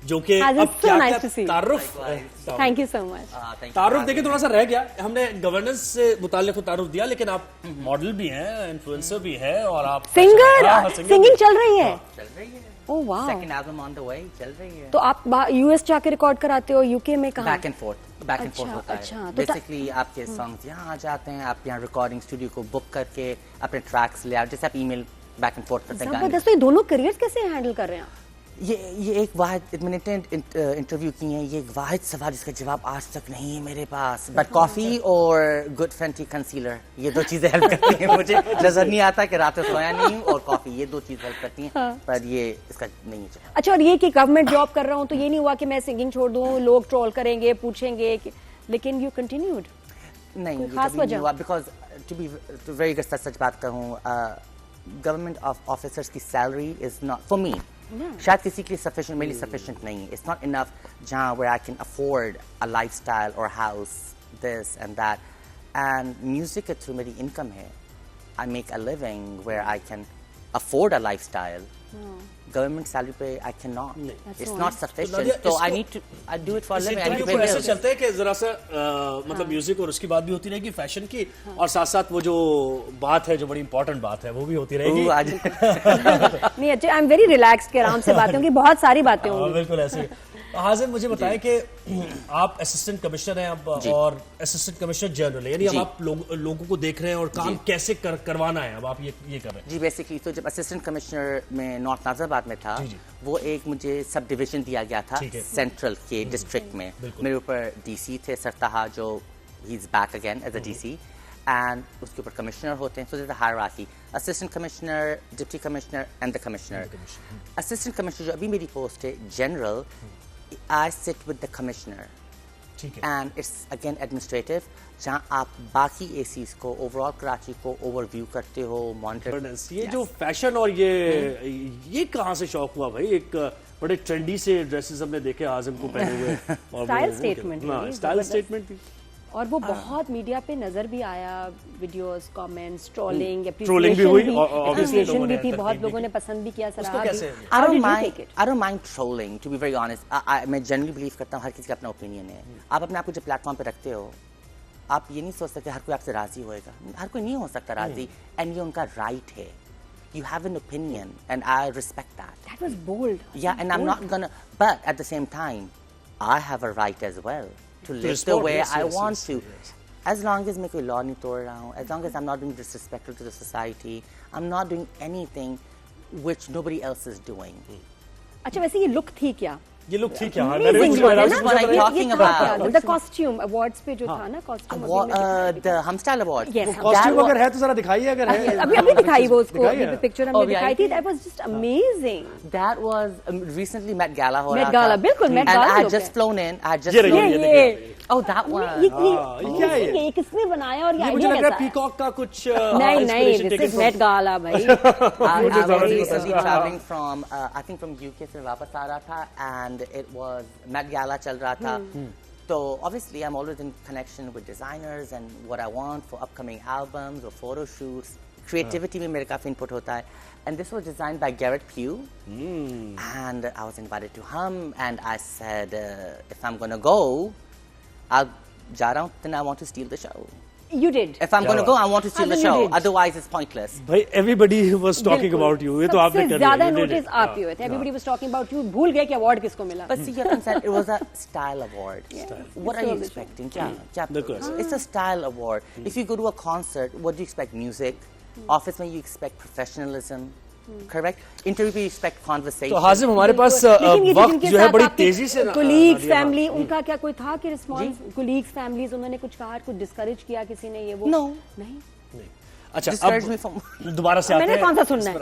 जो कि अब क्या तारुफ, थैंक यू सो मच। तारुफ देखिए थोड़ा सा रह गया, हमने गवर्नेंस से मुताल्लिक तारुफ दिया, लेकिन आप मॉडल भी हैं, इन्फ्लुएंसर भी है और आप सिंगर, सिंगिंग चल रही है। ओह वाह, second album on the way, चल रही है। तो आप यूएस जाके रिकॉर्ड कराते हो, यूके में कहाँ? बैक एंड फोर्थ होता है। बेसिकली आपके सॉन्ग्स यहाँ आ जाते हैं, आप यहाँ रिकॉर्डिंग स्टूडियो को बुक करके अपने ट्रैक्स ले आओ, जैसे आप ईमेल बैक एंड फोर्थ करते हैं। जबरदस्त। तो ये दोनों करियर्स कैसे हैंडल कर रहे हैं आप? ये एक वाहिद, मैंने इंटरव्यू की है, ये एक वाहिद सवाल जिसका जवाब आज तक नहीं है मेरे पास। बट कॉफी और गुड फेंटी कंसीलर, ये दो चीजें हेल्प करती हैं। मुझे नजर नहीं आता कि रात में सोया नहीं हूँ, और कॉफी, ये दो चीजें हेल्प करती हैं। पर ये इसका नहीं है। अच्छा, और ये कि गवर्नमेंट जॉब कर रहा हूँ तो ये नहीं हुआ कि मैं सिंगिंग छोड़ दूँ, लोग ट्रोल करेंगे, पूछेंगे, लेकिन यू कंटिन्यूड? नहीं, खास वजह? बिकॉज टू बी वेरी सच बात कहूँ, गवर्नमेंट ऑफिसर्स की salary is not for me, शायद किसी के लिए सफिशिएंट, मेरे लिए सफिशिएंट नहीं है। इट्स नॉट इनफ जहाँ where I can afford a lifestyle or house, this and that. And music के थ्रू मेरी इनकम है, I make a living where I can afford a lifestyle. Government salary पे I cannot. It's not sufficient. So I need to, I do it for a living. ऐसे चलते हैं कि जरा सा मतलब म्यूजिक और उसकी बात भी होती रहेगी, फैशन की, और साथ साथ वो जो बात है, जो बड़ी इंपॉर्टेंट बात है, वो भी होती रहेगी। नहीं, अच्छा, आई एम वेरी रिलैक्स के आराम से बातें होंगी, बहुत सारी बातें होंगी। बिल्कुल ऐसे। हाजिम, मुझे बताएं कि आप असिस्टेंट कमिश्नर हैं अब, और असिस्टेंट कमिश्नर जनरल, यानी अब आप लोगों को देख रहे हैं और काम कैसे करवाना है, अब आप ये कर रहे हैं। जी, बेसिकली तो जब असिस्टेंट कमिश्नर में नॉर्थ नाजिराबाद में था, वो एक मुझे सब डिवीजन दिया गया था सेंट्रल के डिस्ट्रिक्ट में। मेरे ऊपर डीसी थे सरताहा, जो he is back again as a DC, and उसके ऊपर कमिश्नर होते हैं। So there is a hierarchy, assistant commissioner, deputy commissioner and the commissioner. Assistant commissioner जो अभी मेरी पोस्ट है general, I sit with the commissioner, and it's again administrative, जहाँ आप बाकी एसीज को, ओवरऑल कराची को ओवरव्यू करते हो, मॉनिटर। ये जो फैशन और ये कहाँ से शौक हुआ भाई? एक बड़े ट्रेंडी से ड्रेसेस हमने देखे आज़म को पहने हुए, स्टाइल स्टेटमेंट, स्टाइल स्टेटमेंट थी, और वो बहुत मीडिया पे नजर भी आया, वीडियोस, कमेंट्स, ट्रोलिंग भी हुई, ऑब्वियसली भी थी, बहुत लोगों ने पसंद भी किया। Sir I don't mind trolling, to be very honest. मैं जनरली बिलीव करता हूँ हर किसी का अपना ओपिनियन है। आप अपने आप को जब प्लेटफॉर्म पे रखते हो, आप ये नहीं सोच सकते हर कोई आपसे राजी होएगा, हर कोई नहीं हो सकता राजी, एंड ये उनका राइट है। You have an opinion, and I respect that. That was bold. Yeah, and I'm not gonna, but at the same time, I have a right as well to live the way I want to. As long as मैं कोई law नहीं तोड़ रहा हूँ, as long as I'm not being disrespectful to the society, I'm not doing anything which nobody else is doing. अच्छा, वैसे ये look थी क्या? ये लुक थी क्या? The costume awards पे जो था ना, costume the हम style award. Yes, costume अगर है तो जरा दिखाइए, अगर है। अभी दिखाई वो उसको, पिक्चर हमने दिखाई थी। That was just amazing. That was recently Met Gala हो रहा था। Met Gala, बिल्कुल Met Gala। And I had just flown in. Oh, that one. ये क्या है? ये किसने बनाया और ये मुझे लग रहा है पीकॉक का कुछ। नहीं, this is Met Gala भाई। I was recently traveling from, I think from UK से वापस आ रहा था, and it was Met Gala चल रहा था। So obviously I'm always in connection with designers and what I want for upcoming albums or photo shoots. Creativity में मेरे काफी input होता है, and this was designed by Garrett Pugh, and I was invited to Hum, and I said if I'm gonna go, I'll जा रहा हूँ, then I want to steal the show. You did. If I'm going to go, I want to steal the show. Otherwise, it's pointless. भाई, everybody was talking about you. ये तो आपने कर दिया। ज़्यादा notice आप ही हुए थे. Everybody was talking about you. भूल गए कि award किसको मिला. But see, you understand, it was a style award. What are you expecting? It's a style award. If you go to a concert, what do you expect? Music. Office में you expect professionalism. Correct. Interview पे you expect conversation. तो हाजिम, हमारे पास वक्त जो है बड़ी तेजी से। Colleagues, family, उनका क्या कोई था कि response? Colleagues, families, उन्होंने कुछ कहा, कुछ discourage किया किसी ने, ये वो? No. नहीं. अच्छा, अब दोबारा से आते हैं। मैंने कौन सा सुनना है?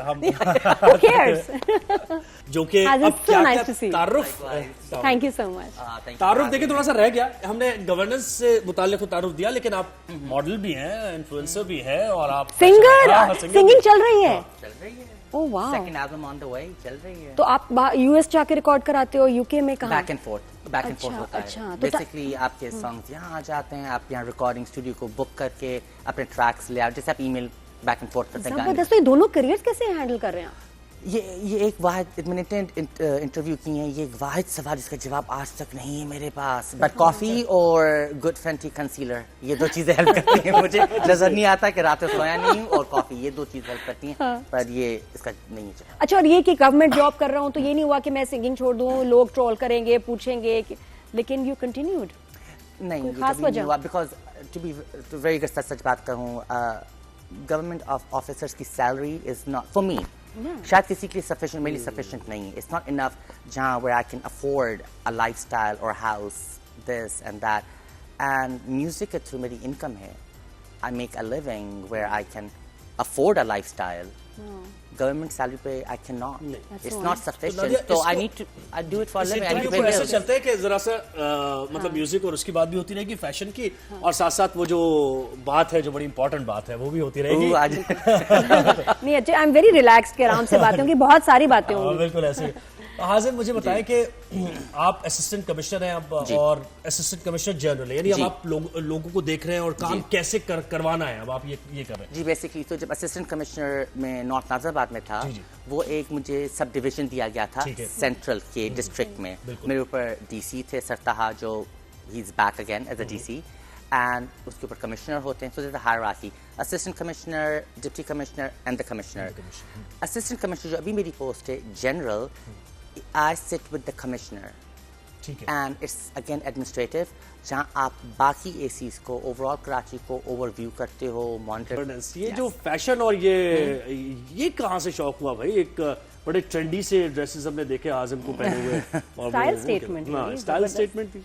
Who cares? जो कि अब क्या तारुफ, थैंक यू सो मच। तारुफ देखिए थोड़ा सा रह गया, हमने गवर्नेंस से मुताल्लिक तारुफ दिया, लेकिन आप मॉडल भी हैं, इन्फ्लुएंसर भी है, और आप सिंगर, सिंगिंग चल रही है। ओह वाह, second album on the way, चल रही है। तो आप यूएस जाके रिकॉर्ड कराते हो, यूके में कहाँ? बैक एंड फोर्थ होता है। बेसिकली आपके सॉन्ग्स यहाँ आ जाते हैं, आप यहाँ रिकॉर्डिंग स्टूडियो को बुक करके अपने ट्रैक्स ले आओ, जैसे आप ईमेल बैक एंड फोर्थ करते हैं। जबरदस्त। तो ये दोनों करियर्स कैसे हैंडल कर रहे हैं आप? ये एक वाहिद, मैंने इंटरव्यू की है, ये एक वाहिद सवाल जिसका जवाब आज तक नहीं है मेरे पास। बट कॉफी और गुड फेंटी कंसीलर, ये दो चीजें हेल्प करती हैं मुझे। नजर नहीं आता कि रात में सोया नहीं हूँ, और कॉफी, ये दो चीजें हेल्प करती हैं। पर ये इसका नहीं है जवाब। अच्छा, और ये कि गवर्नमेंट जॉब कर रहा हूँ तो ये नहीं हुआ कि मैं सिंगिंग छोड़ दूँ, लोग ट्रोल करेंगे, पूछेंगे लेकिन यू कंटिन्यूड? नहीं, ये खास कभी नहीं वजह? हुआ, बिकॉज टू वेरी सच बात कहूँ, गवर्नमेंट ऑफिसर्स की salary is not for me, शायद किसी के लिए सफिशिएंट, मेरे लिए सफिशिएंट नहीं है। इट्स नॉट इनफ जहाँ where I can afford a lifestyle or house, this and that, and music के थ्रू मेरी इनकम है। I make a living where I can afford a lifestyle. Government salary पे I cannot. It's not sufficient. So I need to, I do it for a living. I need to pay ऐसे bills. चलते हैं कि जरा सा मतलब music और उसकी बात भी होती रहेगी, फैशन की, और साथ साथ वो जो बात है, जो बड़ी इंपॉर्टेंट बात है, वो भी होती रहेगी। आज नहीं, अच्छा, आई एम वेरी रिलैक्स के आराम से बातें होंगी, बहुत सारी बातें होंगी। बिल्कुल ऐसे। हाजिम, मुझे बताएं कि आप असिस्टेंट कमिश्नर हैं अब, और असिस्टेंट कमिश्नर जनरल, यानी अब आप लोगों को देख रहे हैं और काम कैसे करवाना है, अब आप ये कर रहे हैं। जी, बेसिकली तो जब असिस्टेंट कमिश्नर में नॉर्थ नाजिराबाद में था, वो एक मुझे सब डिवीजन दिया गया था सेंट्रल के डिस्ट्रिक्ट में। मेरे ऊपर डीसी थे सरताहा, जो he is back again as a DC, and उसके ऊपर कमिश्नर होते हैं। So there is a hierarchy, assistant commissioner, deputy commissioner and the commissioner. Assistant commissioner जो अभी मेरी पोस्ट है general, I sit with the commissioner, and it's again administrative, जहाँ आप बाकी एसीज को, ओवरऑल कराची को ओवरव्यू करते हो, मॉनिटर। ये जो फैशन और ये कहाँ से शौक हुआ भाई? एक बड़े ट्रेंडी से ड्रेसेस हमने देखे आज़म को पहने हुए, स्टाइल स्टेटमेंट, स्टाइल स्टेटमेंट थी,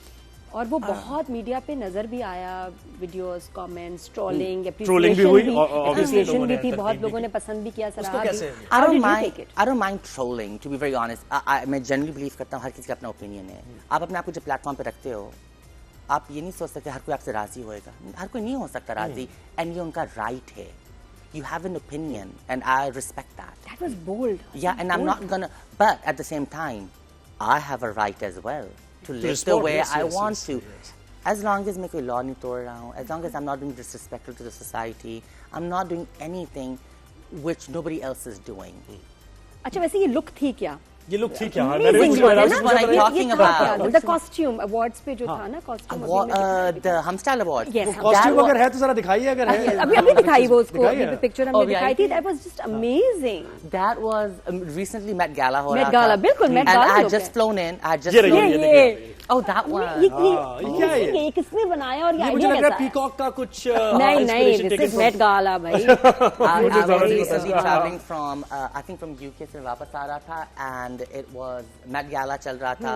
और वो बहुत मीडिया पे नजर भी आया, वीडियोस, कमेंट्स, ट्रोलिंग, ट्रोलिंग भी हुई, एप्रिसिएशन भी थी, बहुत लोगों ने पसंद भी किया, सराहा भी। I don't mind trolling, to be very honest. मैं जनरली बिलीव करता हूँ हर किसी का अपना ओपिनियन है। आप अपने आप को जब प्लेटफॉर्म पे रखते हो, आप ये नहीं सोच सकते हर कोई आपसे राजी होएगा, हर कोई नहीं हो सकता राजी, एंड ये उनका राइट है। You have an opinion, and I respect that. That was bold. Yeah, and I'm not gonna, but at the same time, I have a right as well to live the way I want to. As long as मैं कोई law नहीं तोड़ रहा हूँ, as long as I'm not being disrespectful to the society, I'm not doing anything which nobody else is doing. अच्छा, वैसे ये look थी क्या? ये लुक ठीक है। द कॉस्ट्यूम अवार्ड्स पे जो था ना, कॉस्ट्यूम द हम स्टाइल अवार्ड, कॉस्ट्यूम अगर है तो जरा दिखाइए, अगर है। अभी दिखाई वो उसको, पिक्चर हमने दिखाई थी, that was just amazing. That was recently Met Gala हो रहा था। मेट गाला, बिल्कुल Met Gala. I had just flown in, I had just flown in. Oh, that one. ये किसने बनाया? और ये मुझे लग रहा है पीकॉक का कुछ नहीं, दिस इज मेट गाला भाई। I was recently traveling from I think from UK से वापस आ रहा था, and it was Met Gala चल रहा था।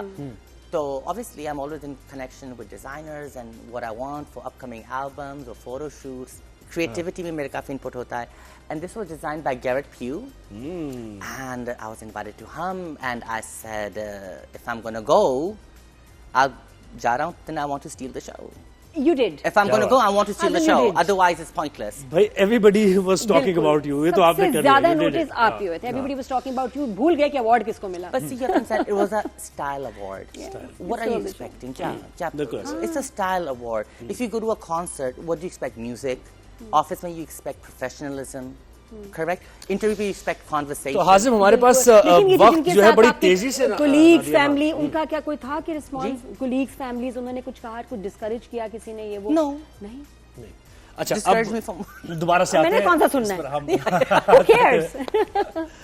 So obviously I'm always in connection with designers and what I want for upcoming albums or photo shoots. Creativity में मेरे काफी input होता है, and this was designed by Garrett Pugh, and I was invited to Hum, and I said if I'm gonna go, I'll जा रहा हूँ, then I want to steal the show. You did. If I'm going to go, I want to steal the show. Otherwise, it's pointless. भाई, everybody was talking about you. ये तो आपने कर दिया। ज़्यादा नोटिस आप ही हुए थे। Everybody was talking about you. भूल गए कि अवार्ड किसको मिला। But see, it was a style award. What are you expecting? It's a style award. If you go to a concert, what do you expect? Music. Office में you expect professionalism. Correct. Interview पे you expect conversation. तो हाजिम, हमारे पास वक्त जो है बड़ी तेजी से, कोलीग्स, फैमिली, उनका क्या कोई था कि रिस्पॉन्स? कोलीग्स, फैमिलीज, उन्होंने कुछ कहा, कुछ डिस्करेज किया किसी ने? ये वो नहीं। अच्छा, अब दोबारा से आते हैं। मैंने कौन सा सुनना है? Who cares?